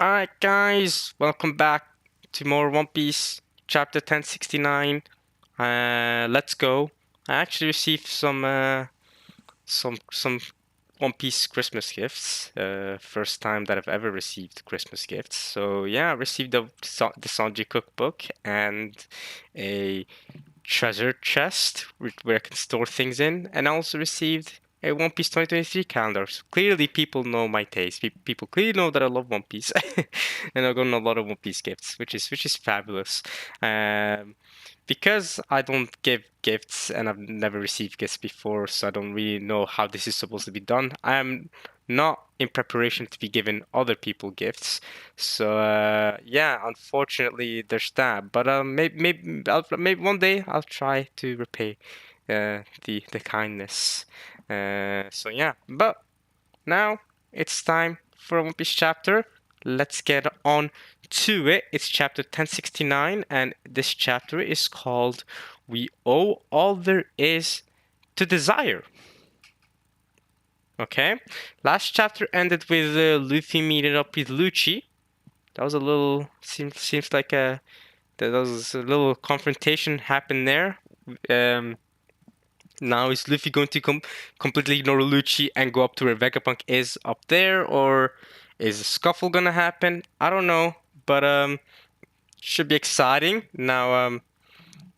Alright guys, welcome back to more One Piece, chapter 1069. Let's go. I actually received some One Piece Christmas gifts. First time that I've ever received Christmas gifts. So yeah, I received the Sanji cookbook and a treasure chest where I can store things in, and I also received a One Piece 2023 calendar. So clearly, people know my taste. People clearly know that I love One Piece, and I've gotten a lot of One Piece gifts, which is fabulous. Um, because I don't give gifts and I've never received gifts before, so I don't really know how this is supposed to be done. I am not in preparation to be giving other people gifts. So yeah, unfortunately, there's that. But maybe one day I'll try to repay the kindness. So yeah, but now it's time for a One Piece chapter. Let's get on to it. It's chapter 1069, and this chapter is called "We Owe All There Is to Desire." Okay, last chapter ended with Luffy meeting up with Lucci. That was a little seems like there was a little confrontation happened there. Um, Now is Luffy going to completely ignore Lucci and go up to where Vegapunk is up there, or is a scuffle gonna happen? I don't know, but should be exciting. Now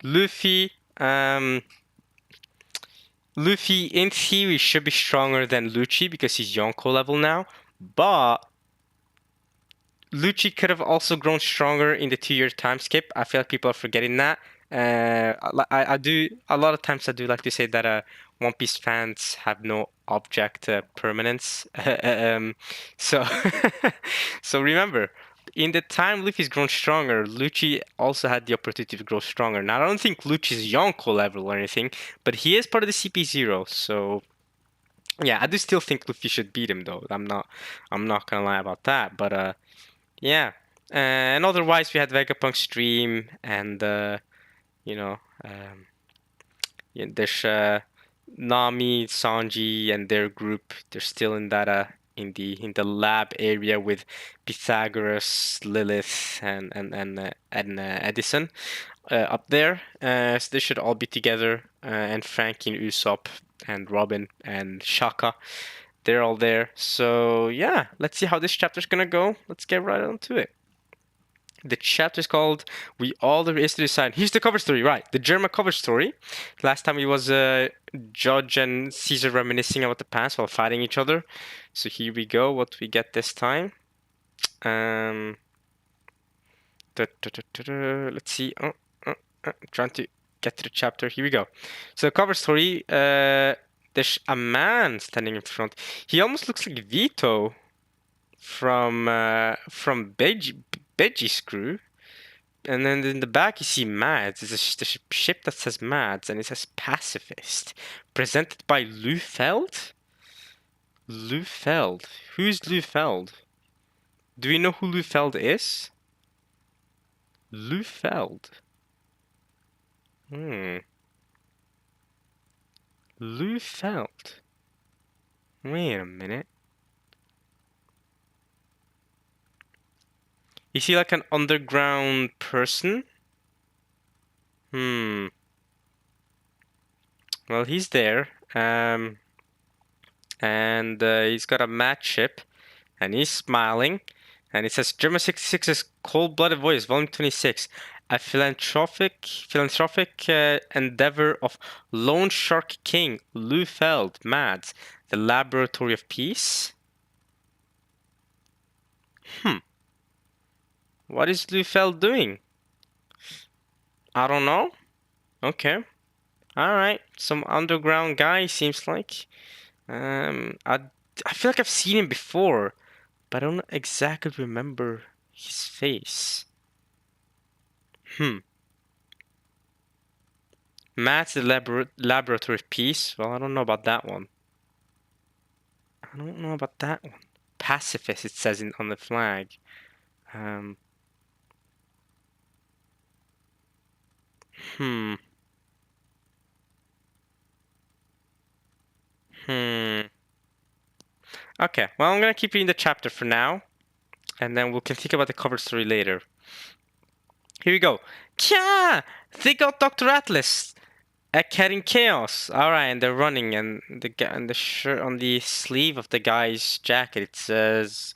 Luffy um Luffy in theory should be stronger than Lucci because he's Yonko level now, but Lucci could have also grown stronger in the 2-year time skip. I feel like people are forgetting that. I do a lot of times I do like to say that One Piece fans have no object permanence. So so remember, in the time Luffy's grown stronger, Lucci also had the opportunity to grow stronger. Now I don't think Lucci's Yonko level or anything, but he is part of the CP0. So yeah, I do still think Luffy should beat him though. I'm not gonna lie about that. But yeah. And otherwise, we had Vegapunk stream, and you know, yeah, there's Nami, Sanji, and their group. They're still in that in the lab area with Pythagoras, Lilith, and Edison up there. So they should all be together. And Frankie and Usopp and Robin and Shaka, they're all there. So yeah, let's see how this chapter's gonna go. Let's get right on to it. The chapter is called "We All There Is to Decide." Here's the cover story, right? The German cover story. Last time it was Judge and Caesar reminiscing about the past while fighting each other. So here we go. What we get this time? Um, let's see. I'm trying to get to the chapter. Here we go. So the cover story. There's a man standing in front. He almost looks like Vito from Beji's crew. And then in the back you see Mads. There's a ship that says Mads and it says Pacifist. Presented by Lufeld? Lufeld. Who's Lufeld? Do we know who Lufeld is? Lufeld. Lufeld. Wait a minute. Is he like an underground person? Well, he's there. And he's got a match ship. And he's smiling. And it says German 66's Cold-Blooded Voice, Volume 26. A philanthropic endeavor of Lone Shark King Lufeld Mads, the Laboratory of Peace. What is Lufeld doing? I don't know. Okay. Alright. Some underground guy, seems like. I feel like I've seen him before, but I don't exactly remember his face. Matt's the Laboratory of Peace. Well, I don't know about that one. Pacifist, it says on the flag. Okay, well, I'm gonna keep reading the chapter for now. And then we can think about the cover story later. Here we go. Kya! They got Dr. Atlas. Egghead in chaos. Alright, and they're running, and the shirt on the sleeve of the guy's jacket it says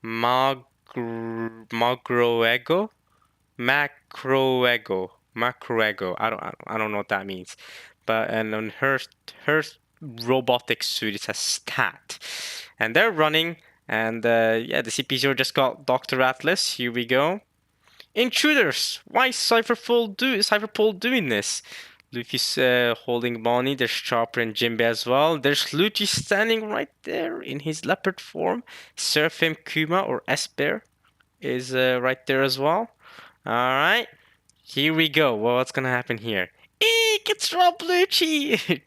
Magroego? Macroego. I don't know what that means. But and on her robotic suit it says stat. And they're running, and yeah, the CP0 just got Dr. Atlas. Here we go. Intruders! Why is Cypherpole doing this? Luffy's holding Bonnie. There's Chopper and Jinbei as well. There's Lucci standing right there in his leopard form. Seraphim Kuma or S-Bear is right there as well. Alright. Here we go. Well, what's gonna happen here? Eek! It's Rob Lucci!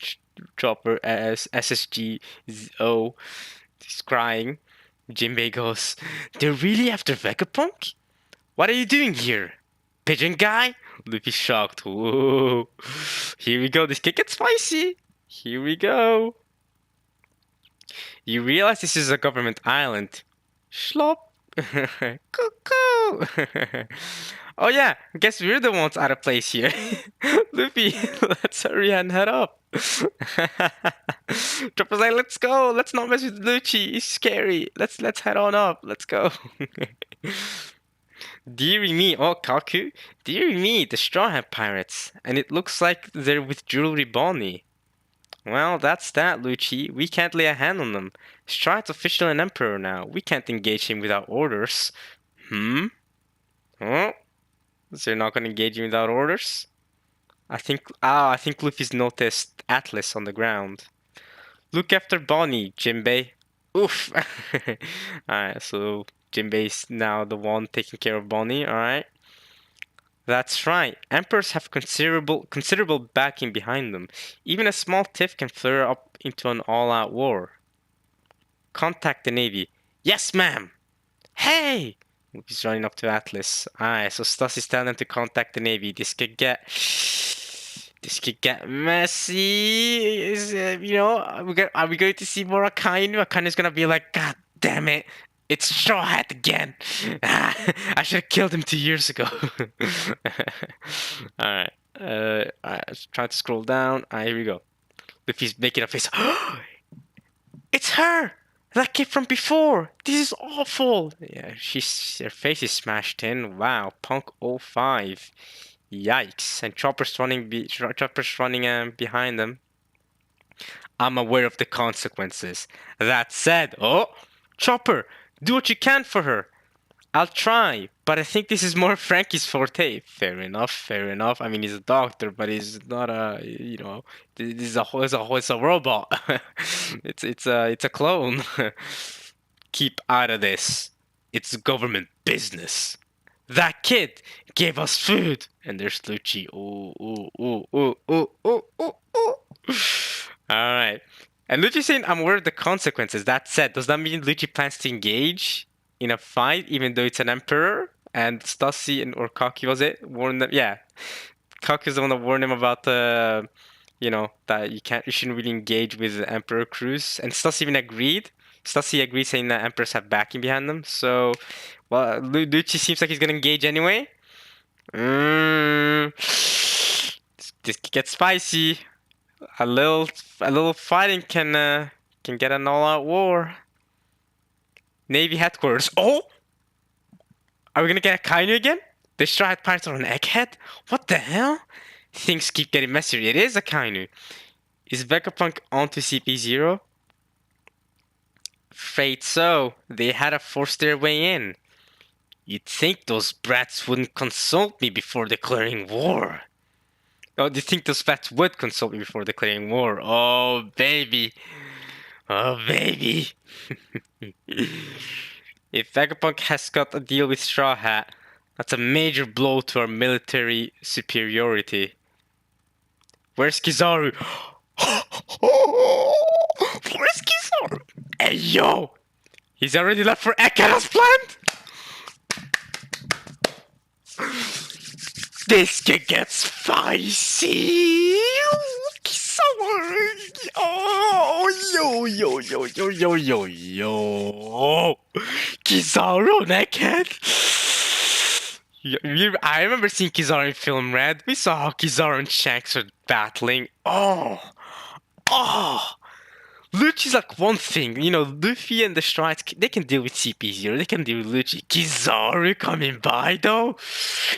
Chopper as SSG-O. He's crying. Jinbei goes, they're really after Vegapunk? What are you doing here? Pigeon guy? Luffy's shocked. Whoa. Here we go. This could get spicy. Here we go. You realize this is a government island. Schlop. Cuckoo. Oh yeah, guess we're the ones out of place here. Luffy, let's hurry and head up. Chopper's like, let's go. Let's not mess with Lucci. He's scary. Let's head on up. Let's go. Deary me, oh Kaku. Deary me, the Straw Hat Pirates. And it looks like they're with Jewelry Bonnie. Well, that's that, Lucci. We can't lay a hand on them. Straw Hat's official and emperor now. We can't engage him without orders. Oh? So you're not gonna engage him without orders? I think Luffy's noticed Atlas on the ground. Look after Bonnie, Jinbei. Oof. Alright, so Jinbei's now the one taking care of Bonnie, alright? That's right. Emperors have considerable backing behind them. Even a small tiff can flare up into an all-out war. Contact the Navy. Yes, ma'am! Hey! He's running up to Atlas. Alright, so Stassi's telling them to contact the Navy. This could get messy. Are we going to see more Akainu? Akainu's gonna be like, God damn it, it's Straw Hat again. I should have killed him 2 years ago. Alright. Let's try to scroll down. Alright, here we go. Luffy's making a face. It's her! That kid from before! This is awful! Yeah, her face is smashed in. Wow, Punk 05. Yikes. And Chopper's running behind them. I'm aware of the consequences. That said, oh, Chopper, do what you can for her. I'll try, but I think this is more Frankie's forte. Fair enough. I mean, he's a doctor, but he's not it's a robot. it's a clone. Keep out of this. It's government business. That kid gave us food. And there's Lucci. Alright. And Lucci's saying, I'm aware of the consequences. That said, does that mean Lucci plans to engage in a fight, even though it's an emperor? And Stassi or Kaki, was it? Warned them? Yeah. Kaki's the one that warned him about that you shouldn't really engage with the emperor crews. And Stassi even agreed. Stassi agreed, saying that emperors have backing behind them. So, well, Lucci seems like he's gonna engage anyway. This gets spicy. A little fighting can get an all-out war. Navy headquarters. Oh, are we gonna get a Kainu again? The Straw Hat Pirates are an egghead. What the hell? Things keep getting messier. It is a Kainu. Is Vegapunk onto CP0? Afraid so. They had to force their way in. You'd think those brats wouldn't consult me before declaring war. Oh, do you think those brats would consult me before declaring war? Oh, baby. Oh, baby. If Vegapunk has got a deal with Straw Hat, that's a major blow to our military superiority. Where's Kizaru? Where's Kizaru? Hey, yo! He's already left for Egghead as planned? This could get spicy! Oh, yo. Kizaru, neckhead! I remember seeing Kizaru in Film Red. We saw how Kizaru and Shanks are battling. Oh! Oh! Lucci's like one thing, you know, Luffy and the Strides, they can deal with CP0, they can deal with Lucci. Kizaru coming by though?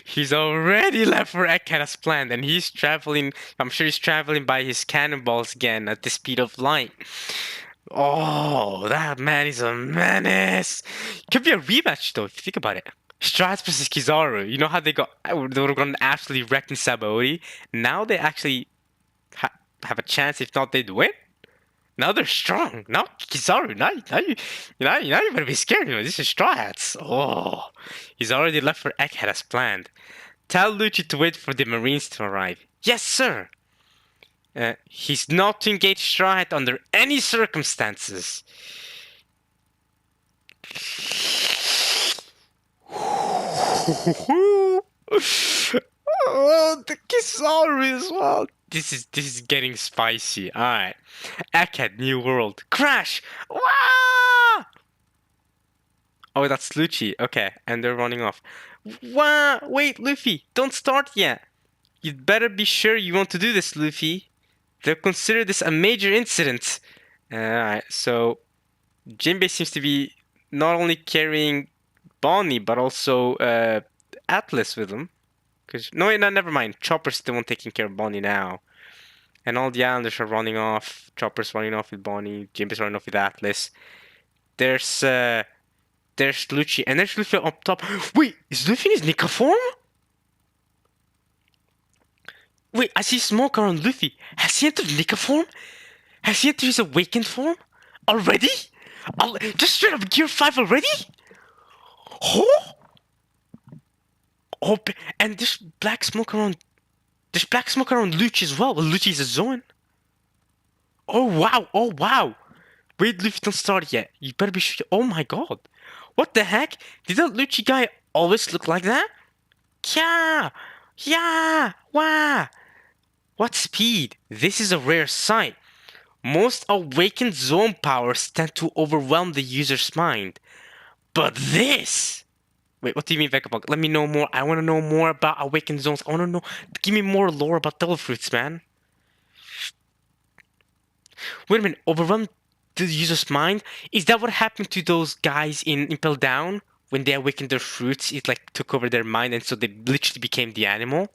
He's already left for Egghead as planned, and he's traveling, I'm sure he's traveling by his cannonballs again at the speed of light. Oh, that man is a menace. Could be a rematch though, if you think about it. Strides versus Kizaru, you know how they would have gone absolutely wrecked in Sabaody? Now they actually have a chance, if not they'd win. Now they're strong. Now Kizaru, you better be scared. This is Straw Hats. Oh, he's already left for Egghead as planned. Tell Lucci to wait for the Marines to arrive. Yes, sir. He's not to engage Straw Hat under any circumstances. Oh, the Kizaru as well. This is getting spicy. Alright. Egghead, New World. Crash! Wah! Oh, that's Lucci. Okay, and they're running off. Wah! Wait, Luffy, don't start yet. You'd better be sure you want to do this, Luffy. They'll consider this a major incident. Alright, so Jinbei seems to be not only carrying Bonnie, but also Atlas with him. No, never mind. Chopper's the one taking care of Bonnie now. And all the islanders are running off. Chopper's running off with Bonnie. Jinbei's running off with Atlas. There's Lucci. And there's Luffy up top. Wait, is Luffy in his Nika form? Wait, I see smoke around Luffy. Has he entered Nika form? Has he entered his awakened form? Already? Just straight up Gear 5 already? Oh! Oh, and there's black smoke around. There's black smoke around Lucci as well. Well, Lucci's a zone. Oh wow! Oh wow! Wait, Luffy, don't start yet. You better be sure. Oh my god! What the heck? Did that Lucci guy always look like that? Yeah! Yeah! Wow! What speed? This is a rare sight. Most awakened zone powers tend to overwhelm the user's mind. But this... Wait, what do you mean, Vegapunk? Let me know more. I want to know more about awakened zones. I want to know... Give me more lore about Devil Fruits, man. Wait a minute. Overwhelm the user's mind? Is that what happened to those guys in Impel Down? When they awakened their fruits, it like took over their mind and so they literally became the animal?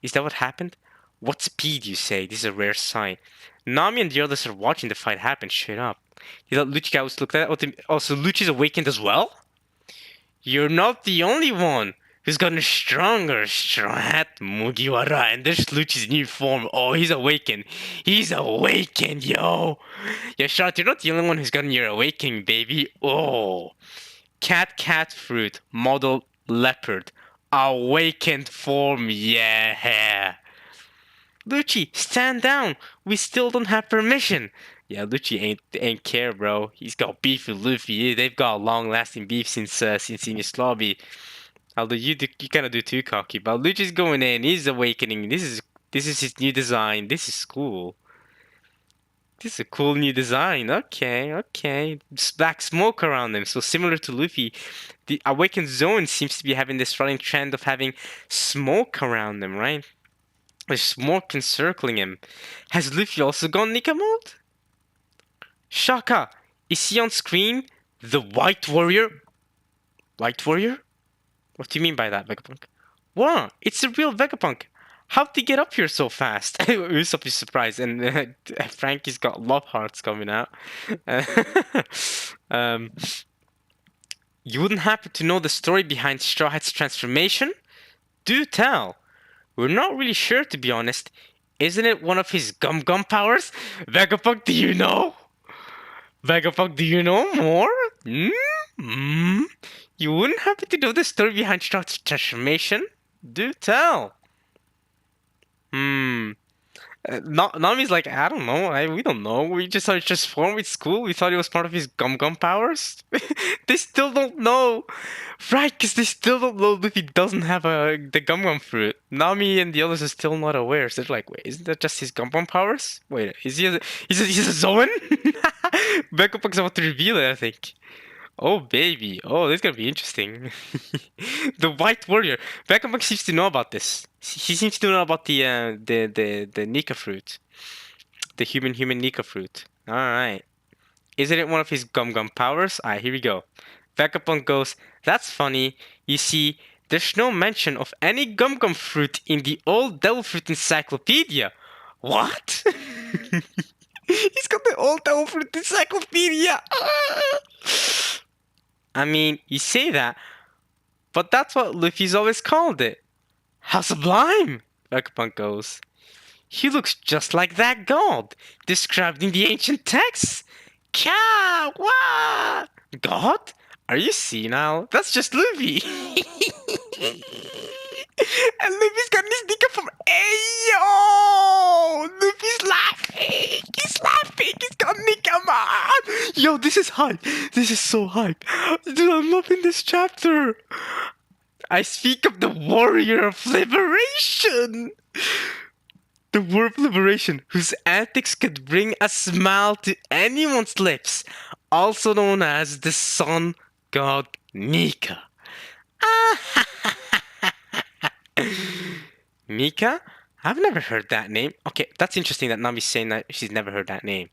Is that what happened? What speed, you say? This is a rare sign. Nami and the others are watching the fight happen straight up. You thought Lucci guy was looked at? Also, Lucci's awakened as well? You're not the only one who's gotten stronger, Strat Mugiwara, and there's Lucci's new form. Oh, he's awakened. He's awakened, yo. Yeah, Strat, you're not the only one who's gotten your awakening, baby. Oh. Cat fruit, model leopard, awakened form, yeah. Lucci, stand down. We still don't have permission. Yeah, Lucci ain't care, bro. He's got beef with Luffy. They've got a long-lasting beef since Enies Lobby. Although you kind of do too cocky, but Lucci's going in. He's awakening. This is his new design. This is cool. This is a cool new design. Okay. Just black smoke around them. So similar to Luffy, the Awakened Zone seems to be having this running trend of having smoke around them, right? There's smoke encircling him. Has Luffy also gone Nika mode? Shaka, is he on screen? The White Warrior? White Warrior? What do you mean by that, Vegapunk? Wow, it's a real Vegapunk. How'd he get up here so fast? Usopp is surprised, and Frankie's got love hearts coming out. You wouldn't happen to know the story behind Straw Hat's transformation? Do tell. We're not really sure, to be honest. Isn't it one of his gum powers? Vegapunk, do you know? Vegapunk, do you know more? You wouldn't happen to know the story behind Straw Hat's transformation? Do tell. Nami's like, I don't know. We don't know. We just thought it transformed with school. We thought it was part of his gum powers. They still don't know. Right, because they still don't know if he doesn't have the gum fruit. Nami and the others are still not aware. So they're like, wait, isn't that just his gum powers? Wait, is he he's a Zoan? Vegapunk's about to reveal it, I think. Oh, baby. Oh, this is gonna be interesting. The White Warrior. Vegapunk seems to know about this. He seems to know about the Nika fruit, the human Nika fruit. All right. Isn't it one of his Gum Gum powers? Alright, here we go. Vegapunk goes, that's funny. You see, there's no mention of any Gum Gum fruit in the old Devil Fruit Encyclopedia. What? He's got the old Devil Fruit Encyclopedia. I mean, you say that, but that's what Luffy's always called it. How sublime! Vegapunk goes. He looks just like that god, described in the ancient texts. Kya! What? God? Are you senile? That's just Luffy. And Luffy's got his Nika from Ayo! Luffy's laughing! He's laughing! He's got Nika, man! Yo, this is hype! This is so hype! Dude, I'm loving this chapter! I speak of the warrior of liberation! The warrior of liberation, whose antics could bring a smile to anyone's lips, also known as the sun god Nika. Nika? I've never heard that name. Okay, that's interesting that Nami's saying that she's never heard that name.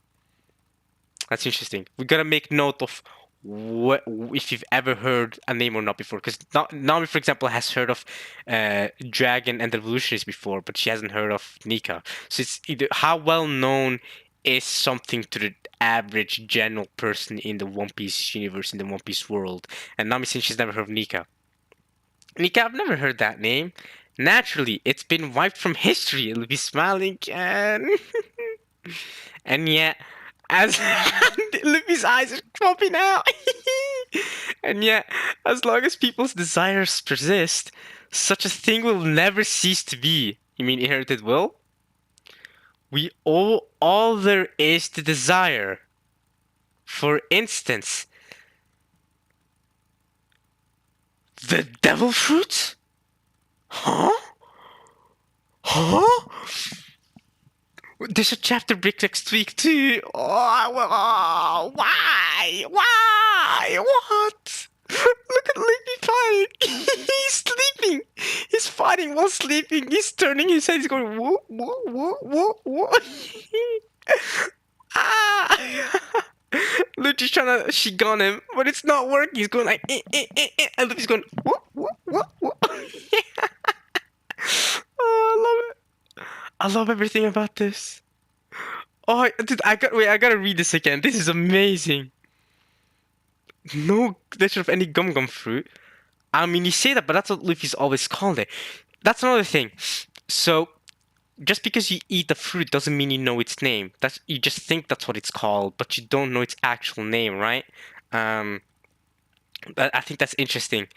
That's interesting. We gotta make note of what if you've ever heard a name or not before. Because Nami, for example, has heard of Dragon and the Revolutionaries before, but she hasn't heard of Nika. So it's either how well known is something to the average general person in the One Piece universe, in the One Piece world. And Nami saying she's never heard of Nika. Nika, I've never heard that name. Naturally, it's been wiped from history. It'll be smiling and and yet, as Luffy's eyes are popping out, and yet, as long as people's desires persist, such a thing will never cease to be. You mean inherited will? We owe all there is to desire. For instance, the devil fruit? Huh? Huh? There's a chapter break next week too. Oh, why? Why? What? Look at Luffy fighting. He's sleeping. He's fighting while sleeping. He's turning his head. He's going whoa, whoa, whoa, whoa, whoa. Ah! Luffy's trying to shigon him, but it's not working. He's going like, and Luffy's going whoa, whoa, whoa, whoa. Oh, I love it. I love everything about this. Oh, dude, I gotta read this again. This is amazing. No mention of any gum gum fruit. I mean, you say that, but that's what Luffy's always called it. That's another thing. So, just because you eat the fruit doesn't mean you know its name. You just think that's what it's called, but you don't know its actual name, right? I think that's interesting.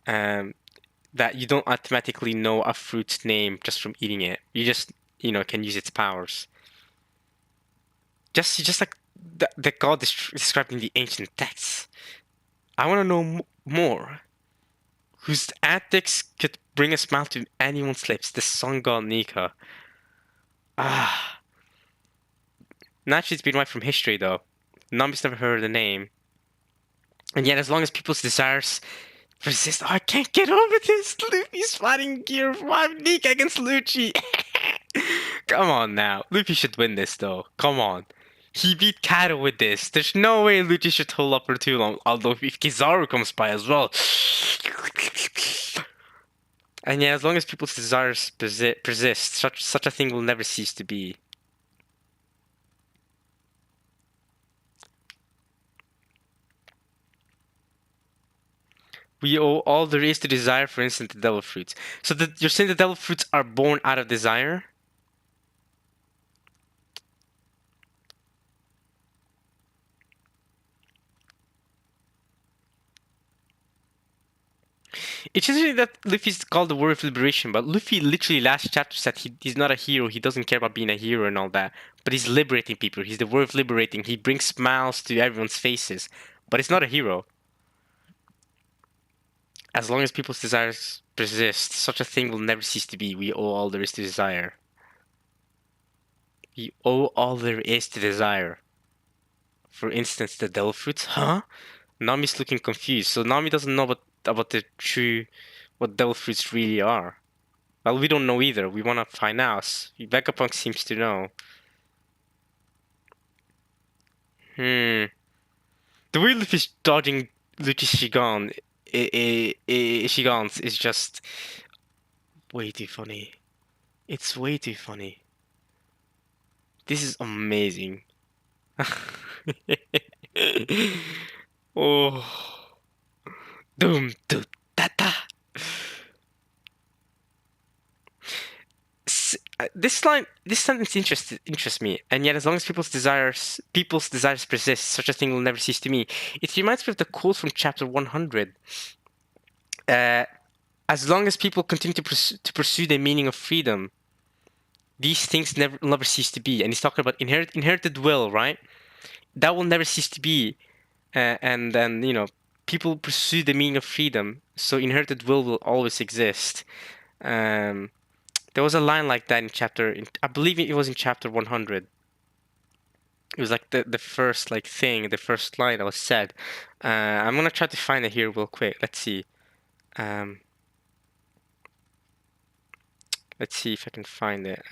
That you don't automatically know a fruit's name just from eating it. You just, can use its powers. Just like the god described in the ancient texts. I want to know more. Whose antics could bring a smile to anyone's lips? The sun god Nika. Ah. Naturally, it's been wiped from history, though. Nami's never heard the name. And yet, as long as people's desires persist, I can't get over this. Luffy's fighting Gear 5 Nika against Lucci. Come on now. Luffy should win this, though. Come on. He beat Kaido with this. There's no way Lucci should hold up for too long. Although if Kizaru comes by as well. And yeah, as long as people's desires persist, such a thing will never cease to be. We owe all there is to desire, for instance, the devil fruits. So you're saying the devil fruits are born out of desire? It's interesting that Luffy's called the warrior of liberation, but Luffy literally last chapter said he's not a hero, he doesn't care about being a hero and all that. But he's liberating people, he's the warrior of liberating, he brings smiles to everyone's faces. But he's not a hero. As long as people's desires persist, such a thing will never cease to be. We owe all there is to desire. We owe all there is to desire. For instance, the devil fruits? Huh? Nami's looking confused. So Nami doesn't know about the true, what devil fruits really are. Well, we don't know either. We want to find out. Vegapunk seems to know. Hmm. The way Luffy's dodging Luffy's Shigans is just way too funny. It's way too funny. This is amazing. Oh. Doom, doom, da, da. This sentence interests me, and yet as long as people's desires persist, such a thing will never cease to me. It reminds me of the quote from chapter 100. As long as people continue to pursue the meaning of freedom, these things never cease to be. And he's talking about inherited will, right? That will never cease to be. And then, people pursue the meaning of freedom, so inherited will always exist. There was a line like that I believe it was in chapter 100. It was like the first the first line that was said. I'm gonna try to find it here real quick. Let's see. Let's see if I can find it.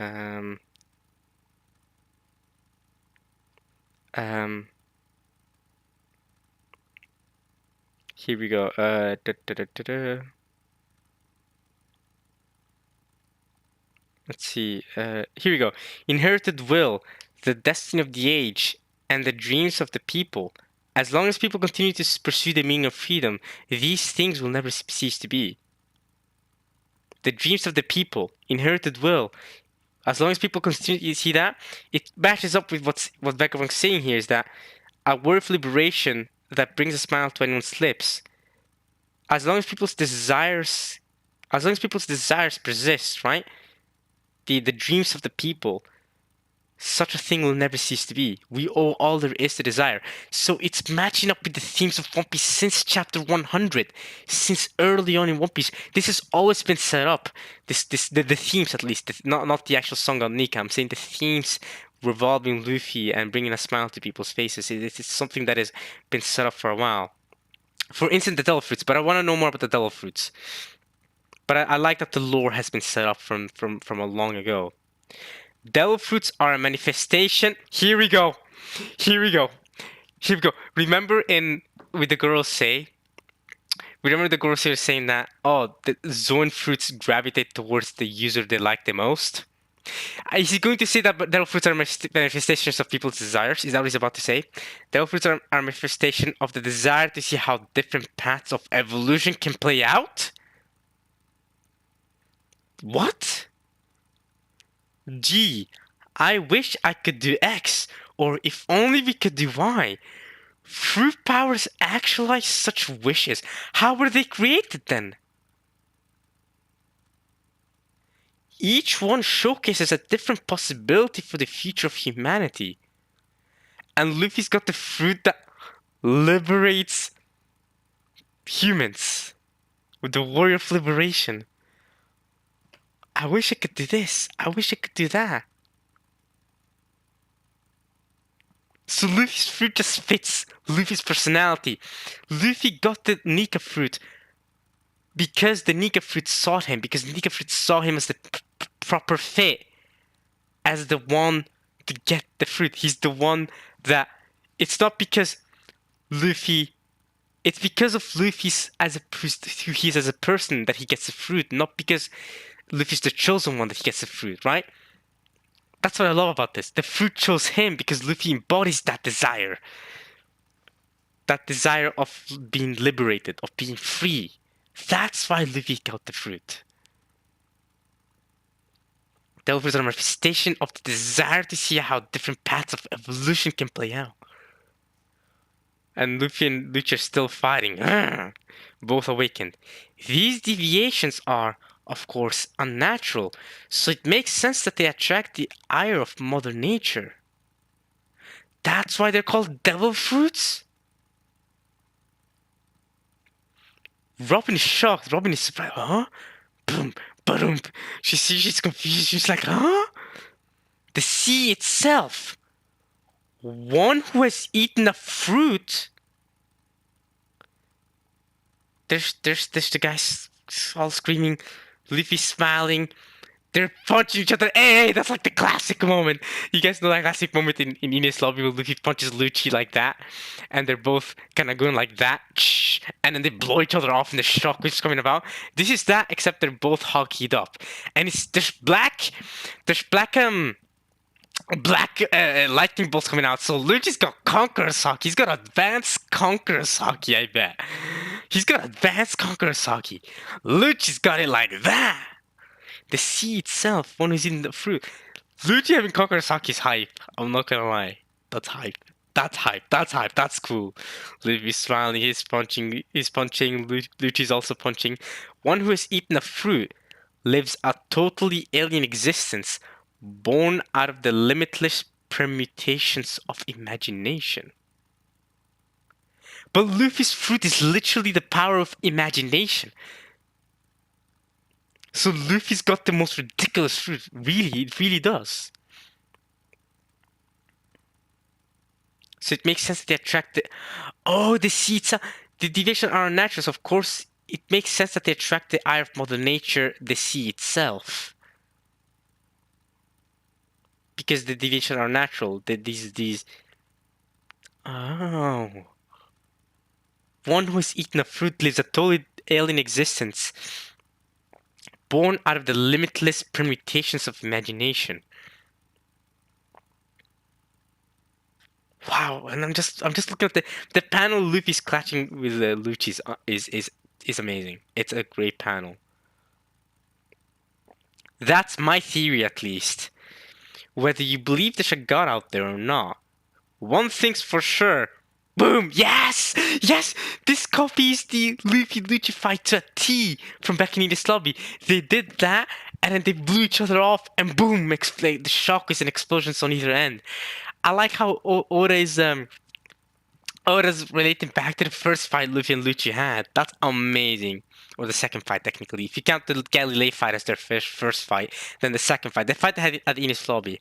Here we go. Let's see. Here we go. Inherited will, the destiny of the age, and the dreams of the people. As long as people continue to pursue the meaning of freedom, these things will never cease to be. The dreams of the people, inherited will. As long as people continue, you see that? It matches up with what Vegapunk saying here is that a word of liberation that brings a smile to anyone's lips. As long as people's desires persist, right? The dreams of the people, such a thing will never cease to be. We owe all there is to desire. So it's matching up with the themes of One Piece since chapter 100, since early on in One Piece. This has always been set up. The themes, at least, not the actual song on Nika. I'm saying the themes revolving Luffy and bringing a smile to people's faces. It's something that has been set up for a while. For instance, the devil fruits, but I want to know more about the devil fruits. But I like that the lore has been set up from a long ago. Devil fruits are a manifestation. Here we go. Remember with the girls say. Remember the girls here saying that the Zoan fruits gravitate towards the user they like the most. Is he going to say that devil fruits are manifestations of people's desires? Is that what he's about to say? Devil fruits are a manifestation of the desire to see how different paths of evolution can play out? What? Gee, I wish I could do X, or if only we could do Y. Fruit powers actualize such wishes. How were they created then? Each one showcases a different possibility for the future of humanity. And Luffy's got the fruit that liberates humans with the warrior of liberation. I wish I could do this. I wish I could do that. So Luffy's fruit just fits Luffy's personality. Luffy got the Nika fruit because the Nika fruit sought him, because Nika fruit saw him as the proper fit, as the one to get the fruit. He's the one that... It's not because Luffy... It's because of Luffy's who he is as a person that he gets the fruit, not because Luffy's the chosen one that he gets the fruit, right? That's what I love about this. The fruit chose him because Luffy embodies that desire. That desire of being liberated, of being free. That's why Luffy got the fruit. Devil fruits are a manifestation of the desire to see how different paths of evolution can play out. And Luffy and Lucha are still fighting. Both awakened. These deviations are, of course, unnatural, so it makes sense that they attract the ire of Mother Nature. That's why they're called devil fruits? Robin is shocked. Robin is surprised. Huh? Boom, boom. She's confused. She's like, huh? The sea itself. One who has eaten a fruit there's the guys all screaming, Luffy smiling. They're punching each other. Hey, that's like the classic moment. You guys know that classic moment in Ines Lobby where Luffy punches Lucci like that, and they're both kind of going like that, and then they blow each other off, and the shock is coming about. This is that, except they're both hockeyed up, and there's black lightning bolts coming out. So Luigi's got Conqueror's Haki. He's got advanced Conqueror's Haki, I bet. He's got advanced Conqueror's Haki. Luigi's got it like that. The sea itself, one who's eating the fruit. Luigi having Conqueror's Haki is hype. I'm not gonna lie. That's hype. That's hype. That's hype. That's cool. Luigi's smiling. He's punching. He's punching. Luigi's also punching. One who has eaten a fruit lives a totally alien existence, born out of the limitless permutations of imagination. But Luffy's fruit is literally the power of imagination. So Luffy's got the most ridiculous fruit. Really, it really does. So it makes sense that they attract the seeds. The deviation are unnatural. So of course, it makes sense that they attract the eye of Mother Nature, the sea itself. Because the deviation are natural. These. Oh. One who has eaten a fruit lives a totally alien existence, born out of the limitless permutations of imagination. Wow, and I'm just looking at the panel Luffy's clashing with Lucci's is amazing. It's a great panel. That's my theory, at least. Whether you believe there's a god out there or not, one thing's for sure. Boom! Yes! Yes! This copies the Luffy fight to a T from back in Ines Lobby. They did that, and then they blew each other off, and boom! The shock is and explosions on either end. I like how Oda's relating back to the first fight Luffy and Lucci had. That's amazing. Or the second fight, technically. If you count the Galilei fight as their first fight, then the second fight. The fight they had at Ines Lobby.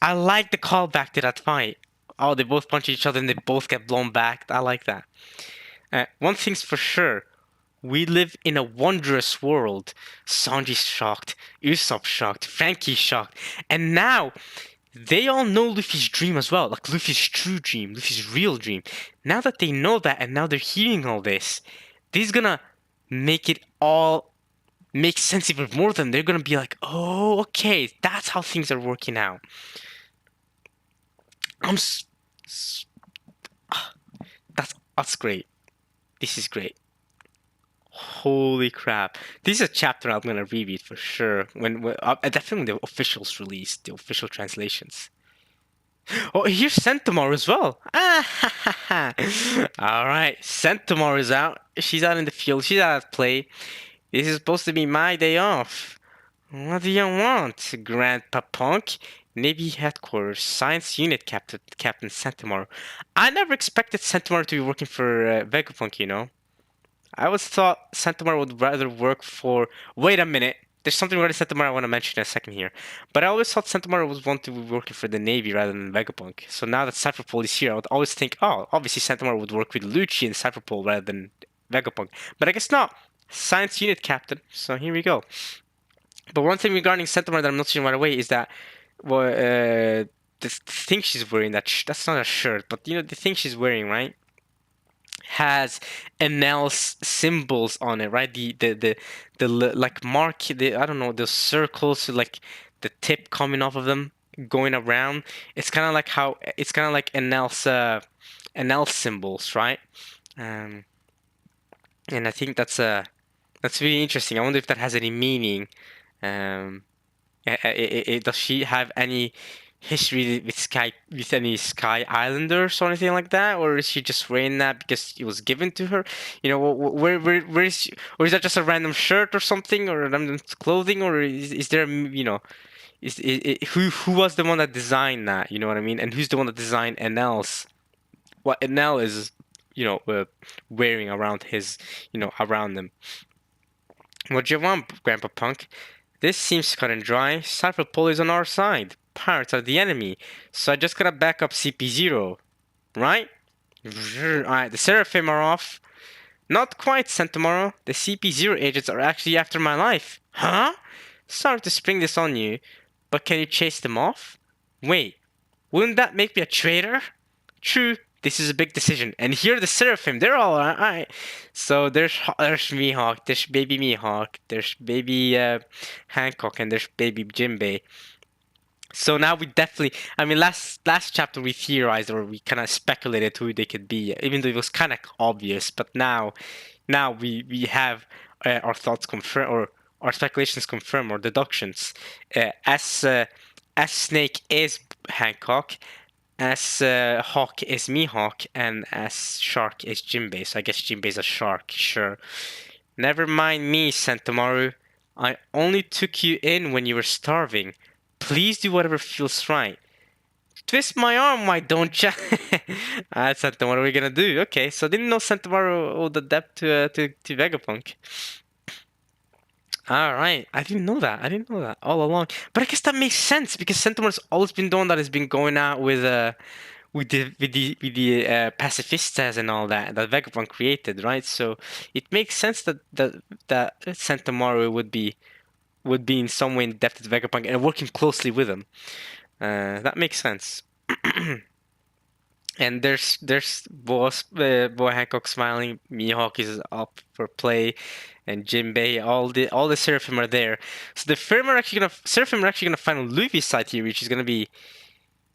I like the callback to that fight. Oh, they both punch each other and they both get blown back. I like that. One thing's for sure. We live in a wondrous world. Sanji's shocked. Usopp's shocked. Frankie's shocked. And now, they all know Luffy's dream as well. Like Luffy's true dream. Luffy's real dream. Now that they know that and now they're hearing all this is gonna make it all make sense even more than they're gonna be like, oh, okay, that's how things are working out. That's great. This is great. Holy crap! This is a chapter I'm gonna reread for sure. When definitely the officials release the official translations. Oh, here's Centaur as well. Ah, all right, Centaur is out. She's out in the field. She's out at play. This is supposed to be my day off. What do you want, Grandpa Punk? Navy Headquarters, Science Unit Captain Centaur. I never expected Centaur to be working for Vegapunk, you know. I always thought Centaur would rather work for... Wait a minute. There's something regarding Centaur I want to mention in a second here. But I always thought Centaur was want to be working for the Navy rather than Vegapunk. So now that Cypherpole is here, I would always think, oh, obviously Centaur would work with Lucci and Cypherpole rather than Vegapunk. But I guess not. Science Unit Captain. So here we go. But one thing regarding Centaur that I'm noticing right away is that the thing she's wearing, that's not a shirt, but you know, the thing she's wearing, right, has Enel's symbols on it, right? The like mark, I don't know, the circles, like the tip coming off of them going around. It's kind of like Enel's symbols, right? And I think that's really interesting. I wonder if that has any meaning. Does she have any history with any Sky Islanders or anything like that, or is she just wearing that because it was given to her? You know, where is she, or is that just a random shirt or something, or random clothing, or is there, you know, who was the one that designed that? You know what I mean? And who's the one that designed Enel's? What Enel is, you know, wearing around his, you know, around them. What do you want, Grandpa Punk? This seems cut and dry. Cypherpole is on our side. Pirates are the enemy. So I just gotta back up CP0. Right? Alright, the Seraphim are off. Not quite, Sentomaro. The CP0 agents are actually after my life. Huh? Sorry to spring this on you, but can you chase them off? Wait, wouldn't that make me a traitor? True, this is a big decision. And here are the Seraphim, they're all alright. So there's Mihawk, there's baby Mihawk, there's baby Hancock, and there's baby Jinbei. So now we definitely, I mean, last chapter we theorized or we kind of speculated who they could be, even though it was kind of obvious. But now we have our thoughts confirmed or our speculations confirmed or deductions. As Snake is Hancock, as Hawk is Mihawk, and as Shark is Jinbei. So I guess Jinbei's a shark, sure. Never mind me, Sentomaru. I only took you in when you were starving. Please do whatever feels right. Twist my arm, why don't ya? Alright, Sentomaru, what are we gonna do? Okay, so I didn't know Sentomaru owed the debt to Vegapunk. Alright, I didn't know that. I didn't know that all along. But I guess that makes sense because Sentomaru's always been the one that has been going out with the pacifistas and all that Vegapunk created, right? So it makes sense that Sentomaru would be in some way indebted to Vegapunk and working closely with him. That makes sense. And there's Boy Hancock smiling, Mihawk is up for play, and Jinbei, all the Seraphim are there. So the Seraphim are actually gonna find Luffy's side here, which is gonna be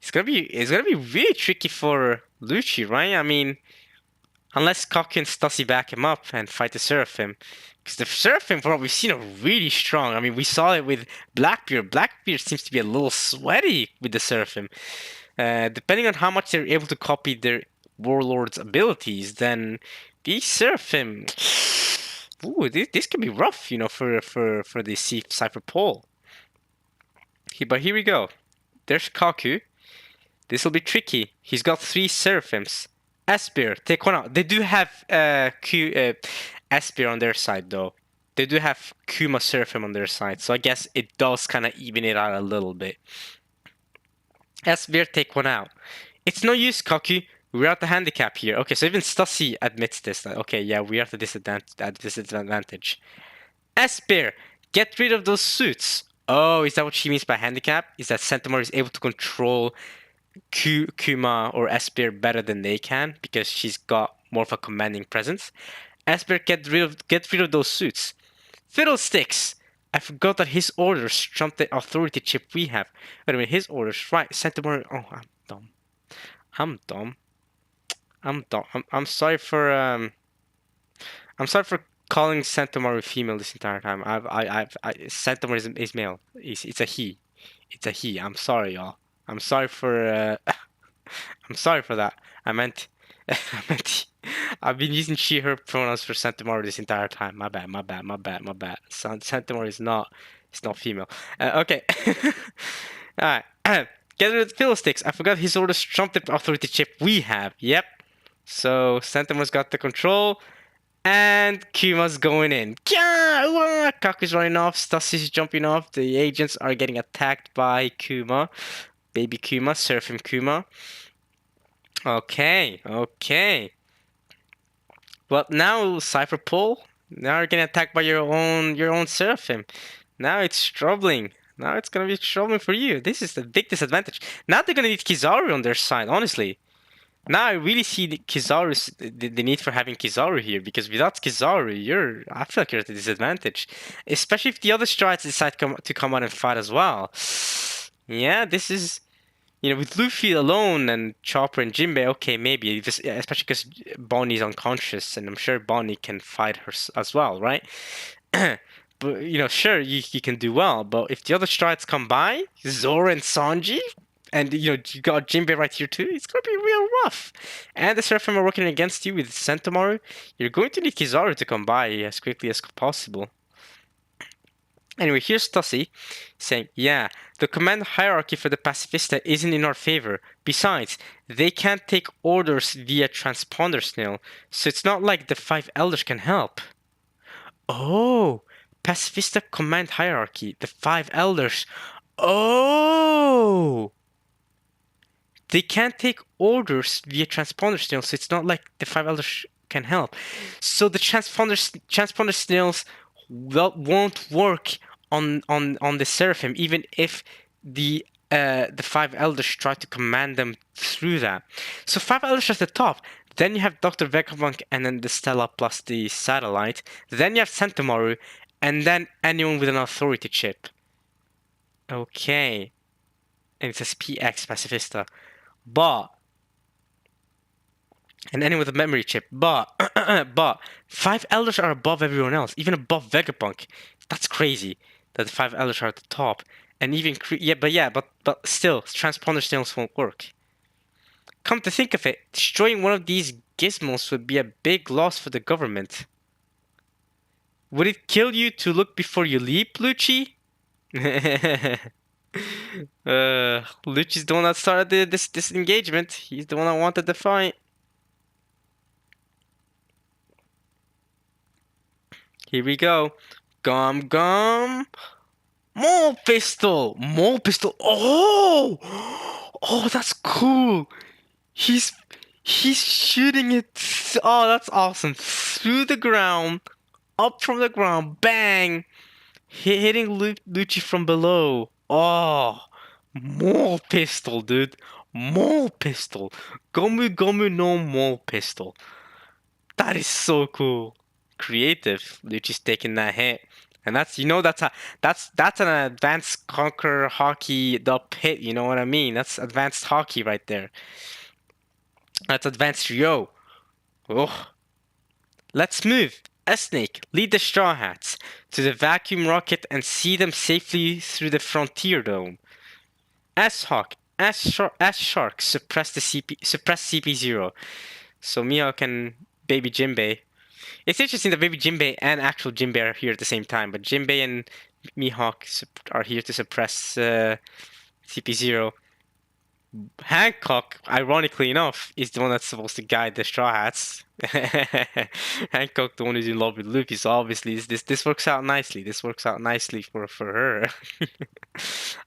it's gonna be really tricky for Lucci, right? I mean, unless Kaku and Stussy back him up and fight the Seraphim. Because the Seraphim, from what we've seen, are really strong. I mean, we saw it with Blackbeard. Blackbeard seems to be a little sweaty with the Seraphim. Depending on how much they're able to copy their Warlord's abilities, then these Seraphim... Ooh, this could be rough, you know, for the Cypher Pole. But here we go. There's Kaku. This will be tricky. He's got 3 Seraphims. Esper, take one out. They do have Esper on their side, though. They do have Kuma Seraphim on their side, so I guess it does kind of even it out a little bit. Esper, take one out. It's no use, Kaku. We're at the handicap here. Okay, so even Stussy admits this. Okay, yeah, we're at a disadvantage. Esper, get rid of those suits. Oh, is that what she means by handicap? Is that Sentomaru is able to control Kuma or Esper better than they can because she's got more of a commanding presence. Esper, get rid of those suits. Fiddlesticks! I forgot that his orders trumped the authority chip we have. Wait a minute, his orders, right? Sentomaru. Oh, I'm dumb. I'm sorry for calling Sentomaru female this entire time. Sentomaru is male. It's a he. It's a he. I'm sorry, y'all. I'm sorry for I'm sorry for that. I meant I've been using she her pronouns for Sentomaru this entire time. My bad. Sentomaru is not female. Okay. Alright. Get rid of the fiddlesticks. I forgot his orders trumped the authority chip we have. Yep. So Sentomaru's got the control. And Kuma's going in. Kaku's running off. Stassy's jumping off. The agents are getting attacked by Kuma. Baby Kuma, Seraphim Kuma. Okay. Well, now Cypher Pole. Now you're getting attacked by your own Seraphim. Now it's troubling. Now it's gonna be troubling for you. This is the big disadvantage. Now they're gonna need Kizaru on their side, honestly. Now I really see the need for having Kizaru here, because without Kizaru, I feel like you're at a disadvantage. Especially if the other strides decide to come out and fight as well. Yeah, this is... You know, with Luffy alone and Chopper and Jinbei, okay, maybe. Especially because Bonnie's unconscious, and I'm sure Bonnie can fight her as well, right? But, you know, sure, you can do well, but if the other strides come by, Zoro and Sanji... And, you know, you got Jinbei right here too. It's going to be real rough. And the Seraphim are working against you with Sentomaru. You're going to need Kizaru to come by as quickly as possible. Anyway, here's Stussy saying, yeah, the command hierarchy for the Pacifista isn't in our favor. Besides, they can't take orders via transponder snail, so it's not like the 5 elders can help. Oh, Pacifista command hierarchy, the 5 elders. Oh! They can't take orders via transponder snail, so it's not like the 5 elders can help. So the transponder snails won't work on the Seraphim, even if the five elders try to command them through that. So five elders at the top. Then you have Dr. Vegapunk and then the Stella plus the satellite. Then you have Sentomaru, and then anyone with an authority chip. Okay. And it says PX Pacifista. But and anyone with a memory chip. But but five elders are above everyone else, even above Vegapunk. That's crazy that the five elders are at the top. And even but still, transponder snails won't work. Come to think of it, destroying one of these gizmos would be a big loss for the government. Would it kill you to look before you leap, Lucci? Lucci's the one that started this engagement. He's the one that wanted the fight. Here we go. Gum gum. Mole pistol. Mole pistol. Oh! Oh, that's cool. He's shooting it. Oh, that's awesome. Through the ground, up from the ground, bang, hitting Lucci from below. Oh, mole pistol, dude. Mole pistol. Gomu Gomu no mole pistol. That is so cool. Creative. Lucci's taking that hit. And that's an advanced conquer hockey the pit, you know what I mean? That's advanced hockey right there. That's advanced Rio. Oh. Let's move. S-Snake, lead the Straw Hats to the vacuum rocket and see them safely through the Frontier Dome. S-Hawk, S-Shark, suppress CP0. So Mihawk and Baby Jinbei. It's interesting that Baby Jinbei and actual Jinbei are here at the same time, but Jinbei and Mihawk are here to suppress CP0. Hancock, ironically enough, is the one that's supposed to guide the Straw Hats. Hancock, the one who's in love with Luffy, so obviously this works out nicely. This works out nicely for her.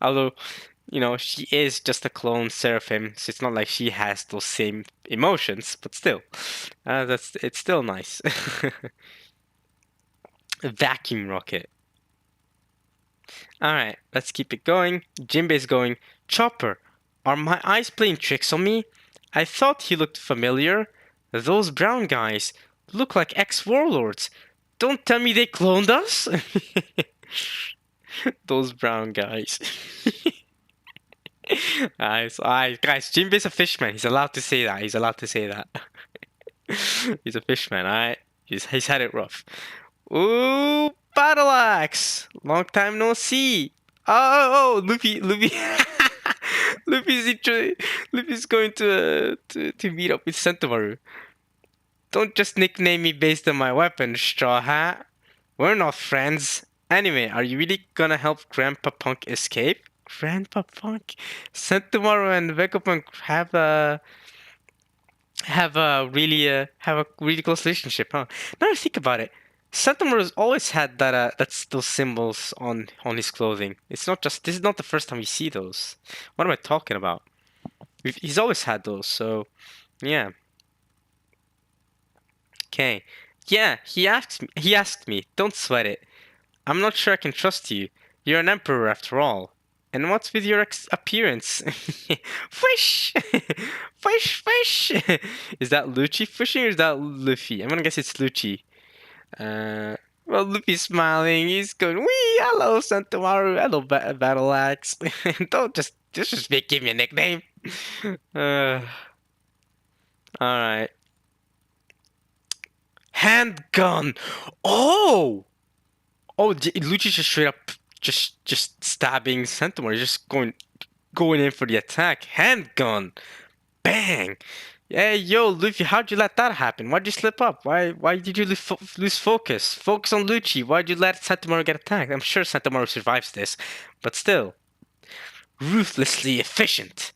Although, you know, she is just a clone Seraphim, so it's not like she has those same emotions, but still, it's still nice. A vacuum rocket. Alright, let's keep it going. Jinbei's going, Chopper, are my eyes playing tricks on me? I thought he looked familiar. Those brown guys look like ex-warlords. Don't tell me they cloned us? Those brown guys. Guys, Jinbei's a fishman. He's allowed to say that. He's allowed to say that. He's a fishman, alright? He's had it rough. Ooh, Battle Axe! Long time no see. Oh, Luffy. Luffy's going to meet up with Sentomaru. Don't just nickname me based on my weapon, Straw Hat. We're not friends. Anyway, are you really gonna help Grandpa Punk escape? Grandpa Punk? Sentomaru and Vegapunk have a really close relationship, huh? Now I think about it, Sentomaru's always had that's those symbols on his clothing. It's not just this is not the first time we see those. What am I talking about? He's always had those, so yeah. Okay. Yeah, he asked me, don't sweat it. I'm not sure I can trust you. You're an emperor after all. And what's with your appearance? Fish! Fish! Is that Lucci fishing or is that Luffy? I'm gonna guess it's Lucci. Well, Luffy's smiling. He's going, wee, hello, Sentomaru. Hello, Battle Axe. Don't just give me a nickname. Alright. Handgun! Oh! Oh, Lucci's just straight up just stabbing Sentomaru. Just going in for the attack. Handgun! Bang! Hey, yo, Luffy, how'd you let that happen? Why'd you slip up? Why did you lose focus? Focus on Lucci. Why'd you let Sentomaru get attacked? I'm sure Sentomaru survives this, but still. Ruthlessly efficient.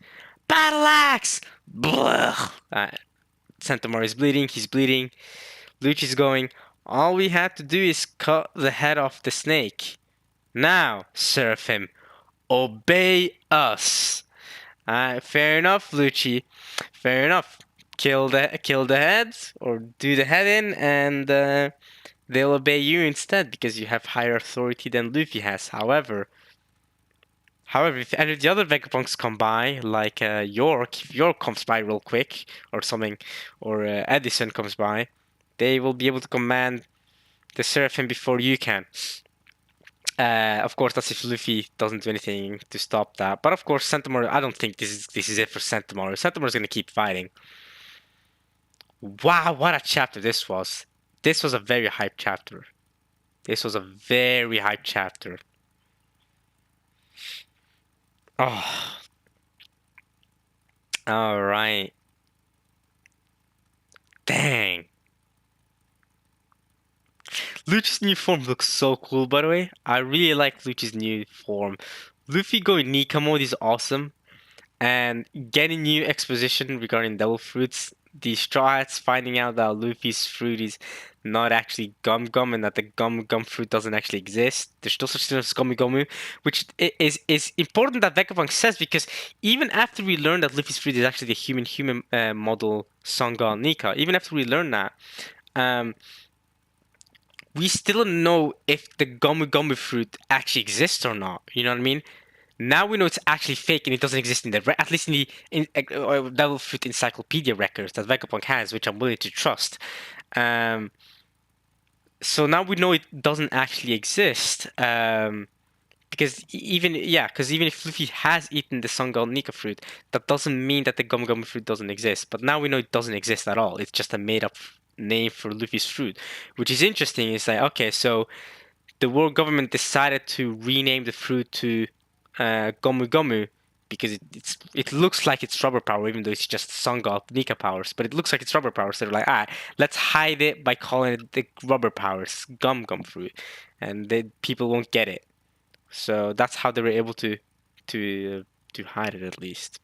Battle Axe! Blah! Sentomaru is bleeding. He's bleeding. Lucci's going, all we had to do is cut the head off the snake. Now, Seraphim, obey us. Fair enough, Lucci. Fair enough. kill the heads or do the head in, and they'll obey you instead because you have higher authority than Luffy has. However, if any of the other Vegapunks come by, like York, if York comes by real quick or something, or Edison comes by, they will be able to command the Seraphim before you can. Of course, that's if Luffy doesn't do anything to stop that. But of course, Sentinel, I don't think this is it for Sentinel. Sentinel is gonna keep fighting. Wow, what a chapter this was! This was a very hype chapter. This was a very hype chapter. Oh, all right. Dang. Luffy's new form looks so cool, by the way. I really like Luffy's new form. Luffy going Nika mode is awesome. And getting new exposition regarding devil fruits. The Straw Hats finding out that Luffy's fruit is not actually Gum Gum and that the Gum Gum fruit doesn't actually exist. There's no such thing as Gummy Gumu, which is important that Vegapunk says because even after we learn that Luffy's fruit is actually the human model Songa Nika, even after we learn that, um, we still don't know if the Gummy Gummy fruit actually exists or not. You know what I mean? Now we know it's actually fake and it doesn't exist in at least in the Devil Fruit Encyclopedia records that Vegapunk has, which I'm willing to trust. Um, so now we know it doesn't actually exist. Because even if Luffy has eaten the Sun God Nika fruit, that doesn't mean that the Gum Gum fruit doesn't exist. But now we know it doesn't exist at all. It's just a made up name for Luffy's fruit, which is interesting. It's like, okay, so the world government decided to rename the fruit to Gomu Gomu because it looks like it's rubber power, even though it's just Sun God Nika powers. But it looks like it's rubber power, so they're like, let's hide it by calling it the rubber powers Gum Gum fruit, and people won't get it. So that's how they were able to to hide it at least.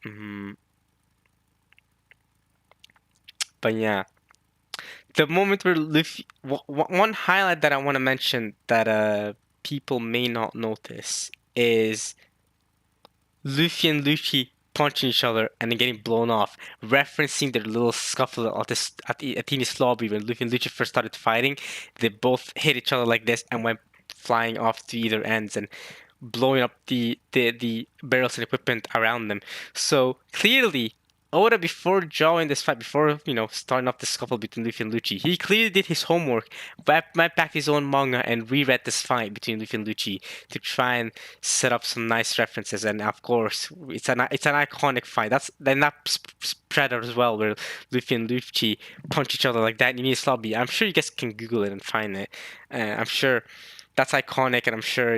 Hmm. But yeah, the moment where Luffy, one highlight that I want to mention that people may not notice is Luffy and Luffy punching each other and then getting blown off, referencing their little scuffle at Teeny's lobby when Luffy and Luffy first started fighting. They both hit each other like this and went flying off to either ends and blowing up the barrels and equipment around them. So clearly, Oda, before drawing this fight, before starting off the scuffle between Luffy and Lucci, he clearly did his homework, went back to his own manga and reread this fight between Luffy and Lucci to try and set up some nice references. And of course, it's an iconic fight. That spread out as well, where Luffy and Lucci punch each other like that in Enies Lobby. I'm sure you guys can Google it and find it. I'm sure that's iconic, and I'm sure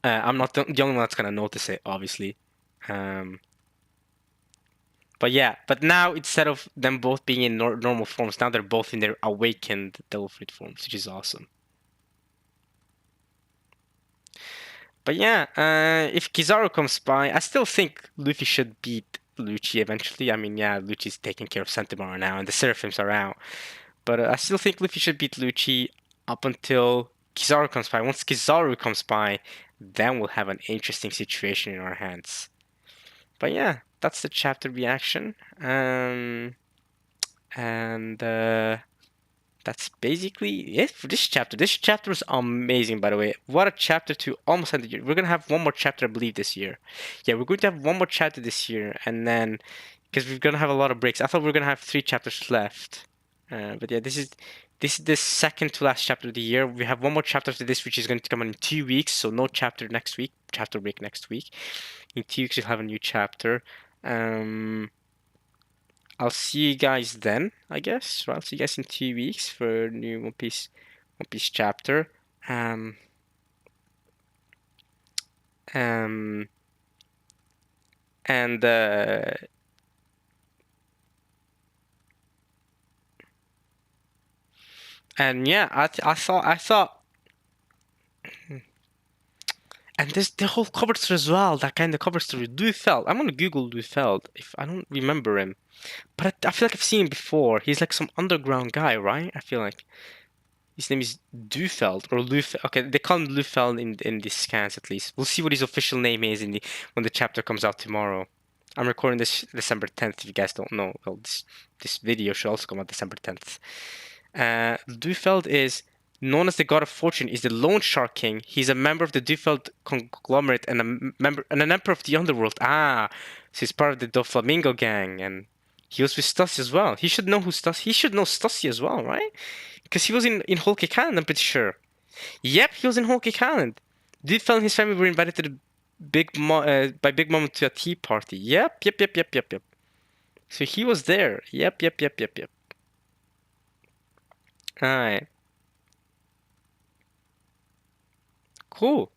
I'm not the only one that's gonna notice it, obviously. Um, but yeah, but now instead of them both being in normal forms, now they're both in their awakened Devil Fruit forms, which is awesome. But yeah, if Kizaru comes by, I still think Luffy should beat Lucci eventually. I mean, yeah, Lucci's taking care of Sentimara now, and the Seraphims are out. But I still think Luffy should beat Lucci up until Kizaru comes by. Once Kizaru comes by, then we'll have an interesting situation in our hands. But yeah, that's the chapter reaction. And that's basically it for this chapter. This chapter was amazing, by the way. What a chapter to almost end the year. We're gonna have one more chapter, I believe, this year. Yeah, we're going to have one more chapter this year, and then because we're gonna have a lot of breaks. I thought we were gonna have 3 chapters left. But yeah, this is the second to last chapter of the year. We have one more chapter after this, which is going to come in 2 weeks. So no chapter next week. Chapter break next week. In 2 weeks, we'll have a new chapter. I'll see you guys then, I guess. So I'll see you guys in 2 weeks for a new One Piece chapter. Um, um, and yeah, I thought, and this the whole cover story as well. That kind of cover story, Dufeld. I'm gonna Google Dufeld if I don't remember him, but I feel like I've seen him before. He's like some underground guy, right? I feel like his name is Dufeld or Lufeld. Okay, they call him Lufeld in the scans at least. We'll see what his official name is when the chapter comes out tomorrow. I'm recording this December 10th. If you guys don't know, well, this video should also come out December 10th. Dufeld is known as the God of Fortune. He's the Loan Shark King. He's a member of the Dufeld conglomerate and an emperor of the underworld. Ah, so he's part of the Doflamingo gang, and he was with Stussy as well. He should know who Stussy. He should know Stussy as well, right? Because he was in Whole Cake Island, I'm pretty sure. Yep, he was in Whole Cake Island. Dufeld and his family were invited to the by Big Mom to a tea party. Yep. So he was there. Yep. Alright. Cool.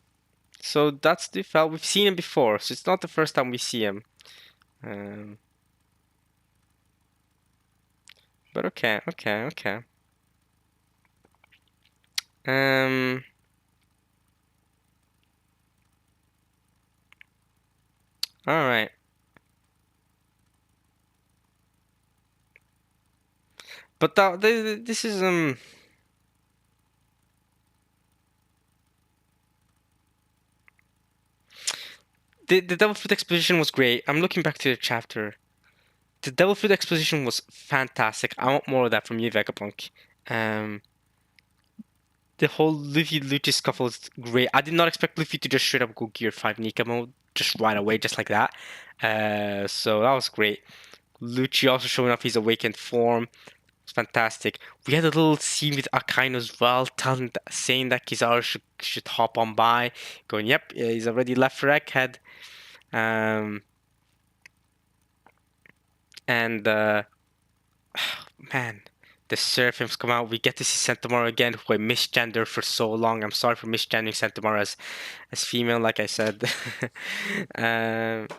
So that's the file. We've seen him before, so it's not the first time we see him. But okay. All right. But this is the Devil Fruit exposition was great. I'm looking back to the chapter. The Devil Fruit exposition was fantastic. I want more of that from you, Vegapunk. The whole Luffy scuffle is great. I did not expect Luffy to just straight up go Gear 5 Nika mode just right away, just like that. So that was great. Lucci also showing off his awakened form. It's fantastic. We had a little scene with Akainu as well, saying that Kizaru should hop on by, going, yep, he's already left for Egghead. And man, the Seraphims come out. We get to see Sentomaru again, who I misgendered for so long. I'm sorry for misgendering Sentomaru as female, like I said. And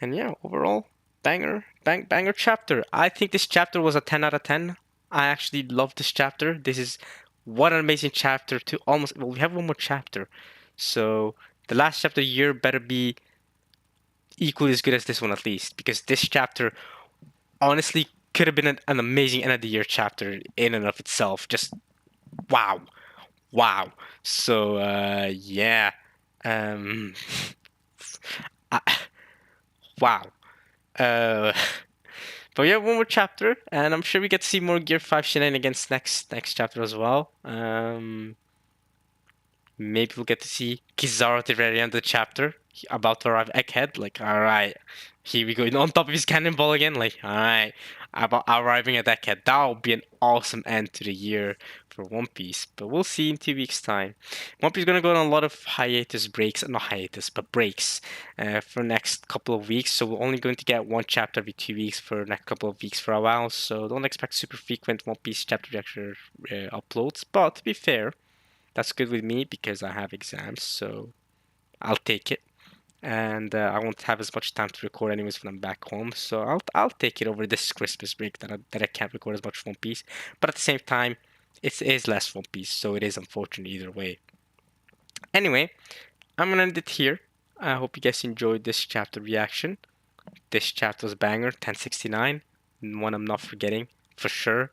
yeah, overall, banger chapter. I think this chapter was a 10 out of 10. I actually love this chapter. This is what an amazing chapter to almost, well, we have one more chapter. So the last chapter of the year better be equally as good as this one at least, because this chapter honestly could have been an amazing end of the year chapter in and of itself. Just wow. So yeah. Wow. But we have one more chapter, and I'm sure we get to see more Gear 5 shenanigans next chapter as well. Maybe we'll get to see Kizaru at the very end of the chapter about to arrive Egghead. Like, alright, here we go. On top of his cannonball again. Like, alright, about arriving at Egghead. That will be an awesome end to the year for One Piece. But we'll see in 2 weeks' time. One Piece is going to go on a lot of hiatus breaks. Not hiatus, but breaks for next couple of weeks. So we're only going to get one chapter every 2 weeks for next couple of weeks for a while. So don't expect super frequent One Piece chapter reaction uploads. But to be fair, that's good with me because I have exams, so I'll take it. And I won't have as much time to record anyways when I'm back home, so I'll take it over this Christmas break that I can't record as much One Piece. But at the same time, it is less One Piece, so it is unfortunate either way. Anyway, I'm gonna end it here. I hope you guys enjoyed this chapter reaction. This chapter was a banger, 1069, one I'm not forgetting for sure.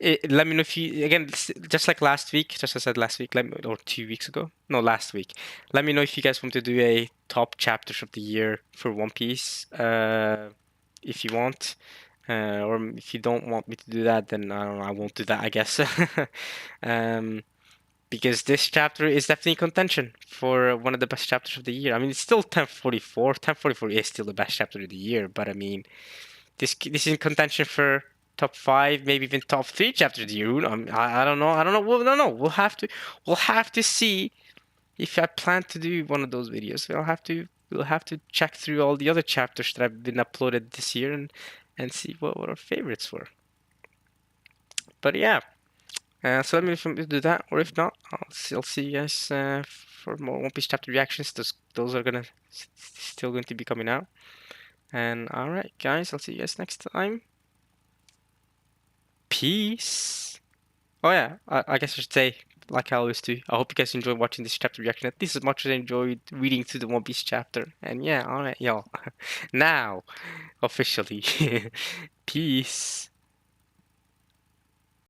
Let me know if you, again, just like last week, just as I said last week, or 2 weeks ago, no, last week. Let me know if you guys want to do a top chapters of the year for One Piece, if you want, or if you don't want me to do that, then I don't know, I won't do that, I guess. Because this chapter is definitely contention for one of the best chapters of the year. I mean, it's still 1044. 1044 is still the best chapter of the year, but I mean, this is in contention for top 5, maybe even top 3 chapters of the year. I don't know. No. We'll have to see if I plan to do one of those videos. We'll have to check through all the other chapters that have been uploaded this year and see what our favorites were. But yeah. So let me know if you want me to do that, or if not, I'll see you guys for more One Piece chapter reactions. Those are still going to be coming out. And alright, guys, I'll see you guys next time. Peace. Oh yeah, I guess I should say, like I always do, I hope you guys enjoyed watching this chapter reaction at least as much as I enjoyed reading through the One Piece chapter. And yeah, alright, y'all. Now, officially, peace.